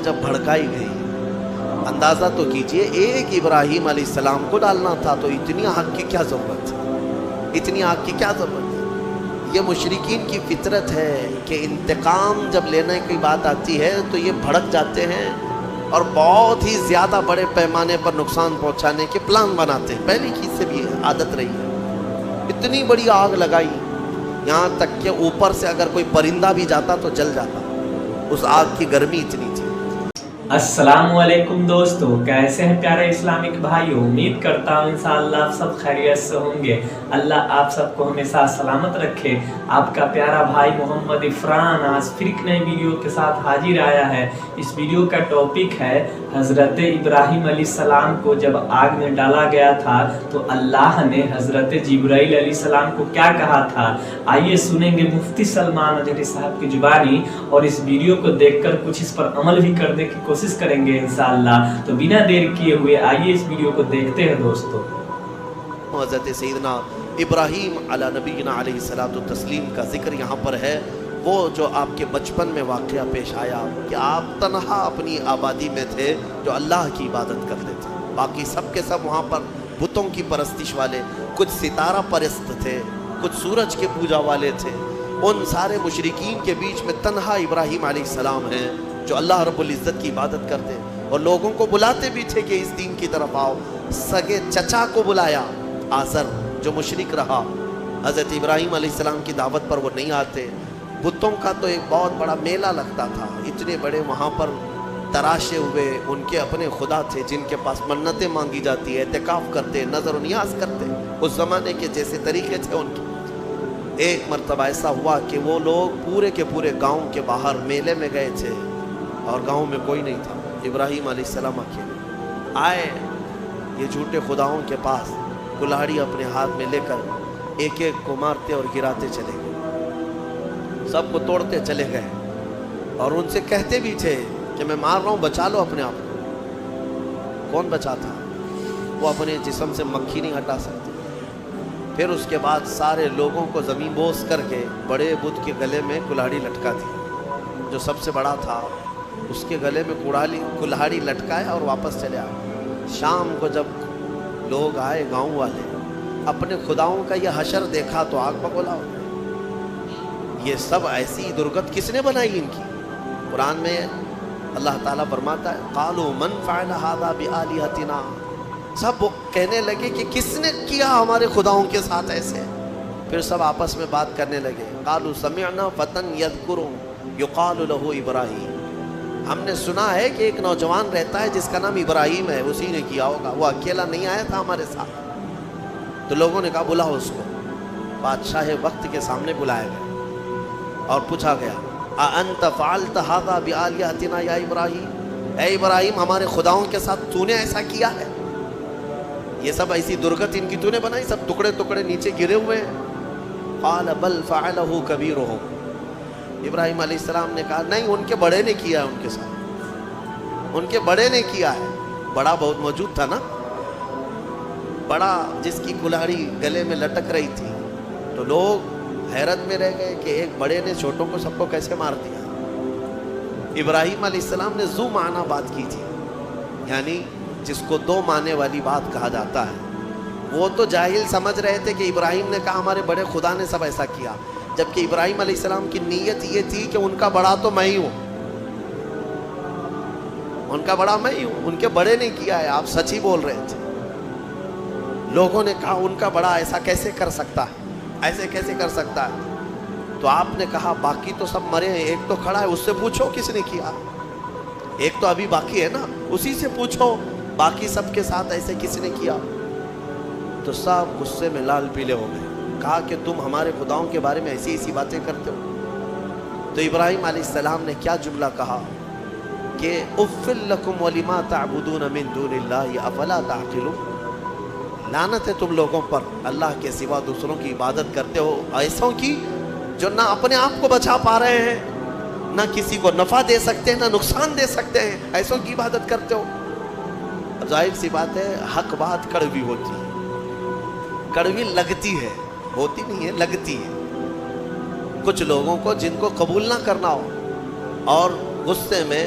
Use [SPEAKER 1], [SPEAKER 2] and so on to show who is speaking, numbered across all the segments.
[SPEAKER 1] جب بھڑکائی گئی، اندازہ تو کیجئے ایک ابراہیم علیہ السلام کو ڈالنا تھا، تو اتنی آگ کی کیا ضرورت ہے؟ اتنی آگ کی کیا ضرورت ہے؟ یہ مشرکین کی فطرت ہے کہ انتقام جب لینے کی بات آتی ہے تو یہ بھڑک جاتے ہیں اور بہت ہی زیادہ بڑے پیمانے پر نقصان پہنچانے کے پلان بناتے ہیں۔ پہلی چیز سے بھی عادت رہی ہے، اتنی بڑی آگ لگائی یہاں تک کہ اوپر سے اگر کوئی پرندہ بھی جاتا تو جل جاتا، اس آگ کی گرمی اتنی تھی۔
[SPEAKER 2] السلام علیکم دوستو، کیسے ہیں پیارے اسلامک بھائیو؟ امید کرتا ہوں انشاءاللہ آپ سب خیریت سے ہوں گے۔ اللہ آپ سب کو ہمیشہ سلامت رکھے۔ آپ کا پیارا بھائی محمد عفران آج پھر ایک نئی ویڈیو کے ساتھ حاضر آیا ہے۔ اس ویڈیو کا ٹاپک ہے حضرت ابراہیم علیہ السلام کو جب آگ میں ڈالا گیا تھا تو اللہ نے حضرت جبرائیل علیہ السلام کو کیا کہا تھا؟ آئیے سنیں گے مفتی سلمان اجری صاحب کی زبانی، اور اس ویڈیو کو دیکھ کر کچھ اس پر عمل بھی کرنے کی کوشش کریں گے انشاءاللہ۔ تو بنا دیر کیے ہوئے آئیے اس ویڈیو کو دیکھتے ہیں دوستو۔
[SPEAKER 1] حضرت سیدنا ابراہیم علی نبینا علیہ الصلوۃ والتسلیم کا ذکر یہاں پر ہے، وہ جو آپ کے بچپن میں واقعہ پیش آیا کہ آپ تنہا اپنی آبادی میں تھے جو اللہ کی عبادت کرتے تھے، باقی سب کے سب وہاں پر بتوں کی پرستش والے، کچھ ستارہ پرست تھے، کچھ سورج کے پوجا والے تھے۔ ان سارے مشرکین کے بیچ میں تنہا ابراہیم علیہ السلام ہیں جو اللہ رب العزت کی عبادت کرتے اور لوگوں کو بلاتے بھی تھے کہ اس دین کی طرف آؤ۔ سگے چچا کو بلایا آزر جو مشرک رہا، حضرت ابراہیم علیہ السلام کی دعوت پر وہ نہیں آتے۔ بتوں کا تو ایک بہت بڑا میلہ لگتا تھا، اتنے بڑے وہاں پر تراشے ہوئے ان کے اپنے خدا تھے جن کے پاس منتیں مانگی جاتی ہے، اعتکاف کرتے، نظر و نیاز کرتے، اس زمانے کے جیسے طریقے تھے ان کے۔ ایک مرتبہ ایسا ہوا کہ وہ لوگ پورے کے پورے گاؤں کے باہر میلے میں گئے تھے اور گاؤں میں کوئی نہیں تھا، ابراہیم علیہ السلام اکیلے آئے یہ جھوٹے خداؤں کے پاس، کلاڑی اپنے ہاتھ میں لے کر ایک ایک کو مارتے اور گراتے چلے گئے، سب کو توڑتے چلے گئے اور ان سے کہتے بھی تھے کہ میں مار رہا ہوں، بچا لو اپنے آپ کو۔ کون بچاتا؟ وہ اپنے جسم سے مکھی نہیں ہٹا سکتے۔ پھر اس کے بعد سارے لوگوں کو زمین بوس کر کے بڑے بت کے گلے میں کلاڑی لٹکا دی، جو سب سے بڑا تھا اس کے گلے میں کلاڑی لٹکایا اور واپس چلے آئے۔ شام کو جب لوگ آئے گاؤں والے، اپنے خداؤں کا یہ حشر دیکھا تو آگ بگولا ہو گئے۔ یہ سب ایسی درگت کس نے بنائی ان کی؟ قرآن میں اللہ تعالیٰ فرماتا ہے قالوا من فعل هذا بآلهتنا، سب کہنے لگے کہ کس نے کیا ہمارے خداؤں کے ساتھ ایسے؟ پھر سب آپس میں بات کرنے لگے، قالوا سمعنا فتى يذكر يقال له ابراہیم، ہم نے سنا ہے کہ ایک نوجوان رہتا ہے جس کا نام ابراہیم ہے، اسی نے کیا ہوگا، وہ اکیلا نہیں آیا تھا ہمارے ساتھ۔ تو لوگوں نے کہا بلاؤ اس کو۔ بادشاہ وقت کے سامنے بلایا گیا اور پوچھا گیا اَأَنْتَ فَعَلْتَ هَذَا بِآلِهَتِنَا يَا ابراہیم، اے ابراہیم ہمارے خداؤں کے ساتھ تو نے ایسا کیا ہے؟ یہ سب ایسی درگت ان کی تو نے بنائی، سب ٹکڑے ٹکڑے نیچے گرے ہوئے ہیں۔ قَالَ بَلْ فَعَلَهُ كَبِيرُهُمْ، ابراہیم علیہ السلام نے کہا نہیں، ان کے بڑے نے کیا ہے، ان کے ساتھ ان کے بڑے نے کیا ہے۔ بڑا بہت موجود تھا نا، بڑا جس کی کلاڑی گلے میں لٹک رہی تھی، تو لوگ حیرت میں رہ گئے کہ ایک بڑے نے چھوٹوں کو سب کو کیسے مار دیا۔ ابراہیم علیہ السلام نے ذو معنی بات کی تھی، یعنی جس کو دو معنی والی بات کہا جاتا ہے۔ وہ تو جاہل سمجھ رہے تھے کہ ابراہیم نے کہا ہمارے بڑے خدا نے سب ایسا کیا، جبکہ ابراہیم علیہ السلام کی نیت یہ تھی کہ ان کا بڑا تو میں ہی ہوں، ان کا بڑا میں ہی ہوں، ان کے بڑے نے کیا ہے، آپ سچ ہی بول رہے تھے۔ لوگوں نے کہا ان کا بڑا ایسا کیسے کر سکتا ہے، ایسے کیسے کر سکتا ہے؟ تو آپ نے کہا باقی تو سب مرے ہیں، ایک تو کھڑا ہے، اس سے پوچھو کس نے کیا، ایک تو ابھی باقی ہے نا، اسی سے پوچھو باقی سب کے ساتھ ایسے کس نے کیا۔ تو سب غصے میں لال پیلے ہو گئے، کہا کہ تم ہمارے خداؤں کے بارے میں ایسی ایسی باتیں کرتے ہو۔ تو ابراہیم علیہ السلام نے کیا جملہ کہا کہ اُفٍّ لَكُمْ وَلِمَا تَعْبُدُونَ مِن دُونِ اللَّهِ أَفَلَا تَعْقِلُونَ، لعنت ہے تم لوگوں پر، اللہ کے سوا دوسروں کی عبادت کرتے ہو، ایسوں کی جو نہ اپنے آپ کو بچا پا رہے ہیں، نہ کسی کو نفع دے سکتے ہیں، نہ نقصان دے سکتے ہیں، ایسوں کی عبادت کرتے ہو۔ اب ظاہر سی بات ہے حق بات کڑوی ہوتی ہے، کڑوی لگتی ہے، ہوتی نہیں ہے، لگتی ہے۔ کچھ لوگوں کو جن کو قبول نہ کرنا ہو اور غصے میں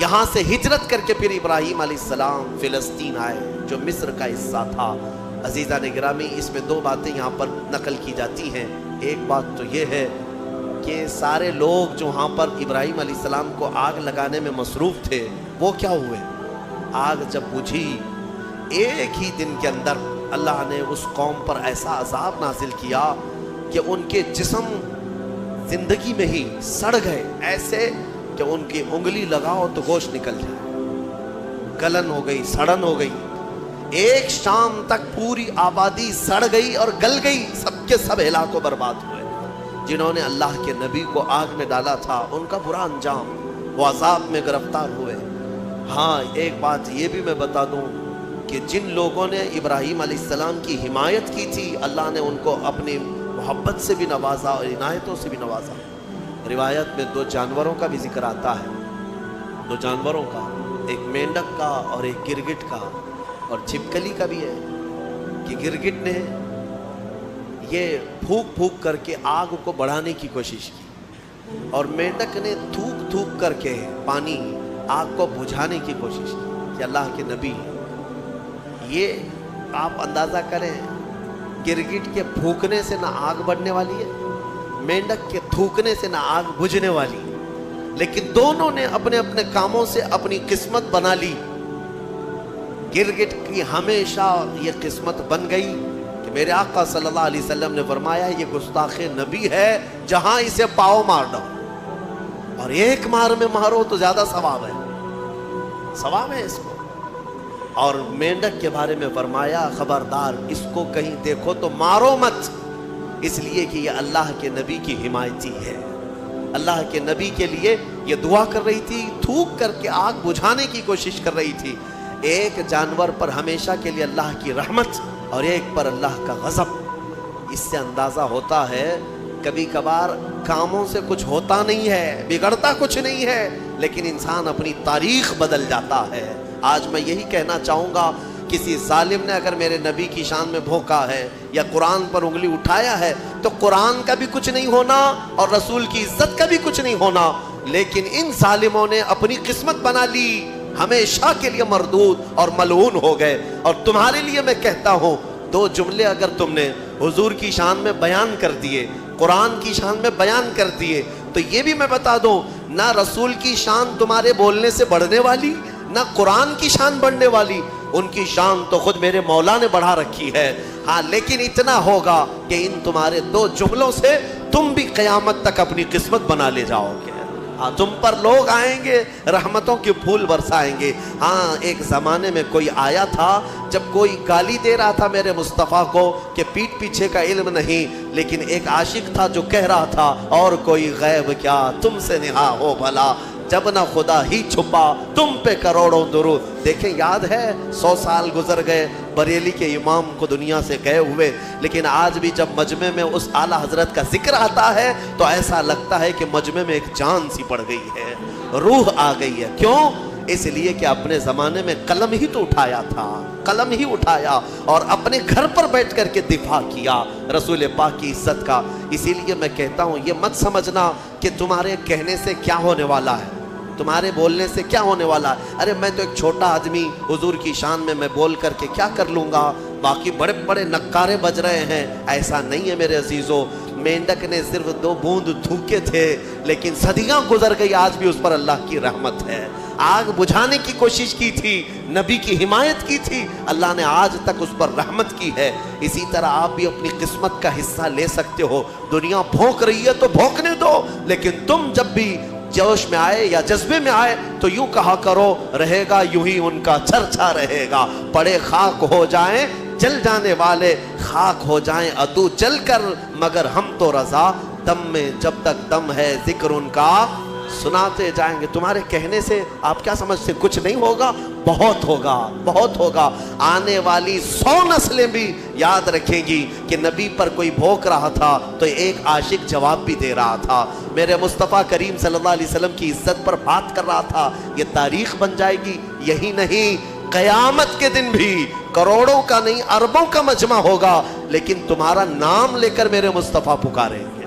[SPEAKER 1] یہاں سے ہجرت کر کے پھر ابراہیم علیہ السلام فلسطین آئے جو مصر کا حصہ تھا۔ عزیزان گرامی، اس میں دو باتیں یہاں پر نقل کی جاتی ہیں۔ ایک بات تو یہ ہے کہ سارے لوگ جو وہاں پر ابراہیم علیہ السلام کو آگ لگانے میں مصروف تھے وہ کیا ہوئے؟ آگ جب بجھی ایک ہی دن کے اندر اللہ نے اس قوم پر ایسا عذاب نازل کیا کہ ان کے جسم زندگی میں ہی سڑ گئے، ایسے کہ ان کی انگلی لگاؤ تو گوشت نکل جائے، گلن ہو گئی، سڑن ہو گئی۔ ایک شام تک پوری آبادی سڑ گئی اور گل گئی، سب کے سب ہلاک و برباد ہوئے۔ جنہوں نے اللہ کے نبی کو آگ میں ڈالا تھا ان کا برا انجام، وہ عذاب میں گرفتار ہوئے۔ ہاں ایک بات یہ بھی میں بتا دوں کہ جن لوگوں نے ابراہیم علیہ السلام کی حمایت کی تھی اللہ نے ان کو اپنی محبت سے بھی نوازا اور عنایتوں سے بھی نوازا۔ روایت میں دو جانوروں کا بھی ذکر آتا ہے، دو جانوروں کا، ایک مینڈک کا اور ایک گرگٹ کا، اور چھپکلی کا بھی ہے کہ گرگٹ نے یہ پھونک پھونک کر کے آگ کو بڑھانے کی کوشش کی اور مینڈک نے تھوک تھوک کر کے پانی آگ کو بجھانے کی کوشش کی۔ کہ اللہ کے نبی، یہ آپ اندازہ کریں، گرگٹ کے پھونکنے سے نہ آگ بڑھنے والی ہے، مینڈک کے تھوکنے سے نہ آگ بجھنے والی، لیکن دونوں نے اپنے اپنے کاموں سے اپنی قسمت بنا لی۔ گرگٹ کی ہمیشہ یہ قسمت بن گئی کہ میرے آقا صلی اللہ علیہ وسلم نے فرمایا یہ گستاخ نبی ہے، جہاں اسے پاؤ مار دو، اور ایک مار میں مارو تو زیادہ ثواب ہے، ثواب ہے اس کو۔ اور مینڈک کے بارے میں فرمایا خبردار اس کو کہیں دیکھو تو مارو مت، اس لیے کہ یہ اللہ کے نبی کی حمایتی ہے، اللہ کے نبی کے لیے یہ دعا کر رہی تھی، تھوک کر کے آگ بجھانے کی کوشش کر رہی تھی۔ ایک جانور پر ہمیشہ کے لیے اللہ کی رحمت اور ایک پر اللہ کا غضب، اس سے اندازہ ہوتا ہے کبھی کبھار کاموں سے کچھ ہوتا نہیں ہے، بگڑتا کچھ نہیں ہے، لیکن انسان اپنی تاریخ بدل جاتا ہے۔ آج میں یہی کہنا چاہوں گا، کسی ظالم نے اگر میرے نبی کی شان میں بھونکا ہے یا قرآن پر انگلی اٹھایا ہے تو قرآن کا بھی کچھ نہیں ہونا اور رسول کی عزت کا بھی کچھ نہیں ہونا، لیکن ان ظالموں نے اپنی قسمت بنا لی، ہمیشہ کے لیے مردود اور ملعون ہو گئے۔ اور تمہارے لیے میں کہتا ہوں، دو جملے اگر تم نے حضور کی شان میں بیان کر دیے، قرآن کی شان میں بیان کر دیے، تو یہ بھی میں بتا دوں، نہ رسول کی شان تمہارے بولنے سے بڑھنے والی، نہ قرآن کی شان بڑھنے والی، ان کی شان تو خود میرے مولا نے بڑھا رکھی ہے۔ ہاں لیکن اتنا ہوگا کہ ان تمہارے دو جملوں سے تم بھی قیامت تک اپنی قسمت بنا لے جاؤ گے۔ ہاں تم پر لوگ آئیں گے، رحمتوں کے پھول برسائیں گے۔ ہاں ایک زمانے میں کوئی آیا تھا جب کوئی گالی دے رہا تھا میرے مصطفیٰ کو کہ پیٹھ پیچھے کا علم نہیں، لیکن ایک عاشق تھا جو کہہ رہا تھا اور کوئی غیب کیا تم سے نہا ہو بھلا، جب نہ خدا ہی چھپا تم پہ کروڑوں درود۔ دیکھیں یاد ہے 100 سال گزر گئے بریلی کے امام کو دنیا سے گئے ہوئے، لیکن آج بھی جب مجمع میں اس اعلیٰ حضرت کا ذکر آتا ہے تو ایسا لگتا ہے کہ مجمع میں ایک جان سی پڑ گئی ہے، روح آ گئی ہے۔ کیوں؟ اس لیے کہ اپنے زمانے میں قلم ہی تو اٹھایا تھا، قلم ہی اٹھایا اور اپنے گھر پر بیٹھ کر کے دفاع کیا رسول پاک کی عزت کا۔ اسی لیے میں کہتا ہوں یہ مت سمجھنا کہ تمہارے کہنے سے کیا ہونے والا ہے، تمہارے بولنے سے کیا ہونے والا ہے۔ ارے میں تو ایک چھوٹا آدمی، حضور کی شان میں بول کر کے کیا کر لوں گا، باقی بڑے بڑے نکارے بج رہے ہیں۔ ایسا نہیں ہے میرے عزیزو، مینڈک نے صرف 2 بوند تھوکے تھے لیکن صدیاں گزر گئی، آج بھی اس پر اللہ کی رحمت ہے۔ آگ بجھانے کی کوشش کی تھی، نبی کی حمایت کی تھی، اللہ نے آج تک اس پر رحمت کی ہے۔ اسی طرح آپ بھی اپنی قسمت کا حصہ لے سکتے ہو۔ دنیا بھونک رہی ہے تو بھونکنے دو، لیکن تم جب بھی جوش میں آئے یا جذبے میں آئے تو یوں کہا کرو، رہے گا یوں ہی ان کا چرچا رہے گا، پڑے خاک ہو جائیں جل جانے والے، خاک ہو جائیں عدو جل کر، مگر ہم تو رضا، دم میں جب تک دم ہے ذکر ان کا سناتے جائیں گے۔ تمہارے کہنے سے آپ کیا سمجھتے کچھ نہیں ہوگا؟ بہت ہوگا، بہت ہوگا۔ آنے والی 100 نسلیں بھی یاد رکھیں گی کہ نبی پر کوئی بھوک رہا تھا تو ایک عاشق جواب بھی دے رہا تھا، میرے مصطفیٰ کریم صلی اللہ علیہ وسلم کی عزت پر بات کر رہا تھا۔ یہ تاریخ بن جائے گی۔ یہی نہیں، قیامت کے دن بھی کروڑوں کا نہیں اربوں کا مجمع ہوگا، لیکن تمہارا نام لے کر میرے مصطفیٰ پکاریں گے۔